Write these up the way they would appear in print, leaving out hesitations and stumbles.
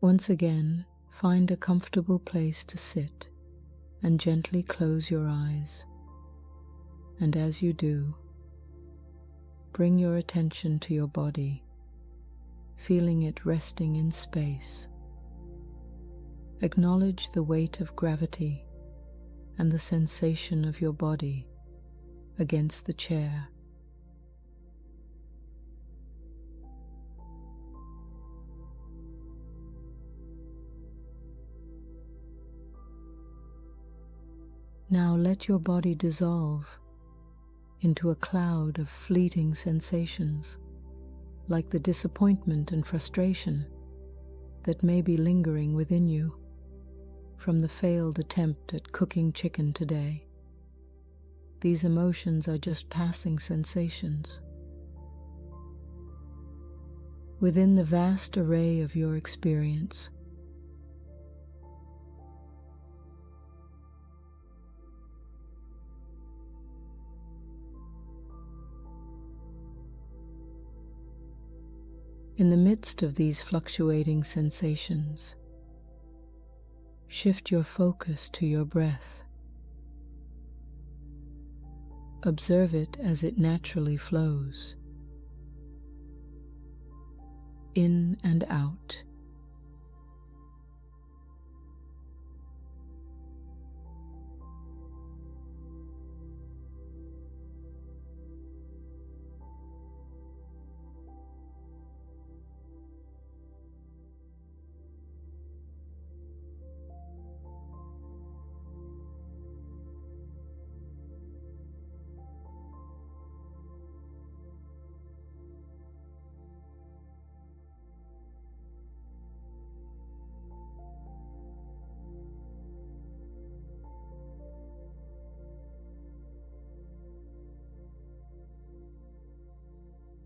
Once again, find a comfortable place to sit and gently close your eyes. And as you do, bring your attention to your body, feeling it resting in space. Acknowledge the weight of gravity and the sensation of your body against the chair. Now let your body dissolve into a cloud of fleeting sensations, like the disappointment and frustration that may be lingering within you from the failed attempt at cooking chicken today. These emotions are just passing sensations. Within the vast array of your experience, in the midst of these fluctuating sensations, shift your focus to your breath. Observe it as it naturally flows, in and out.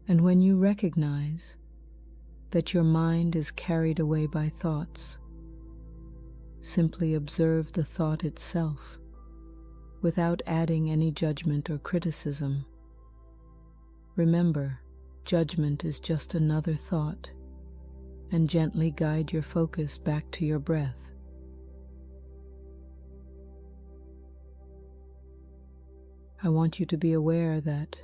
And when you recognize that your mind is carried away by thoughts, simply observe the thought itself without adding any judgment or criticism. Remember, judgment is just another thought, and gently guide your focus back to your breath. I want you to be aware that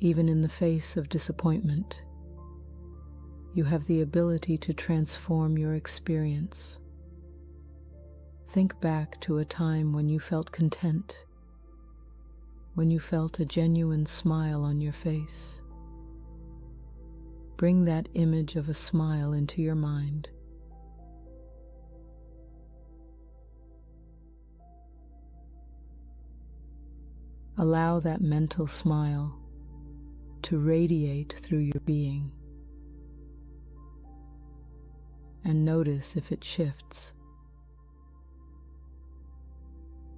even in the face of disappointment, you have the ability to transform your experience. Think back to a time when you felt content, when you felt a genuine smile on your face. Bring that image of a smile into your mind. Allow that mental smile to radiate through your being, and notice if it shifts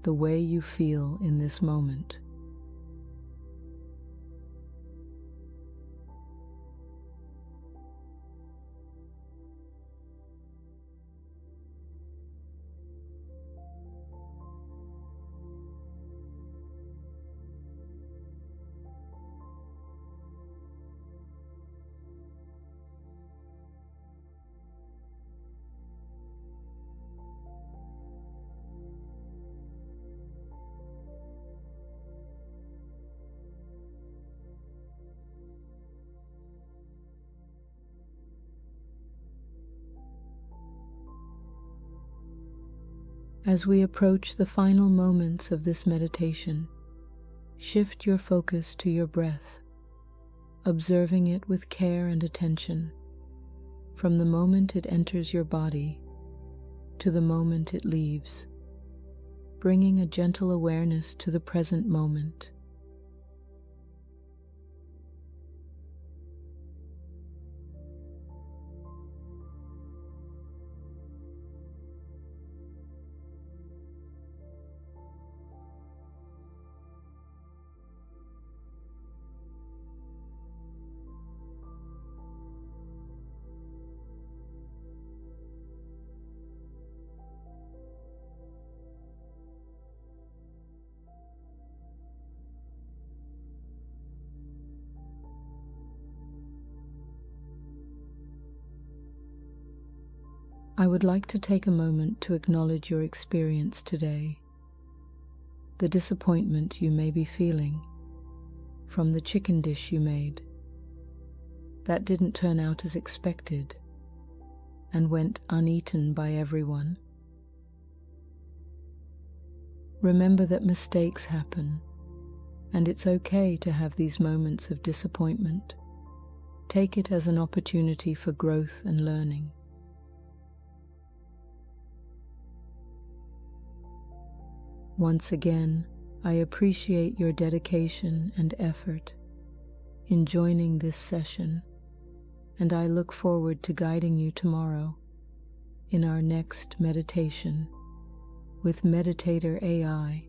the way you feel in this moment. As we approach the final moments of this meditation, shift your focus to your breath, observing it with care and attention, from the moment it enters your body to the moment it leaves, bringing a gentle awareness to the present moment. I would like to take a moment to acknowledge your experience today, the disappointment you may be feeling from the chicken dish you made that didn't turn out as expected and went uneaten by everyone. Remember that mistakes happen, and it's okay to have these moments of disappointment. Take it as an opportunity for growth and learning. Once again, I appreciate your dedication and effort in joining this session, and I look forward to guiding you tomorrow in our next meditation with Meditator AI.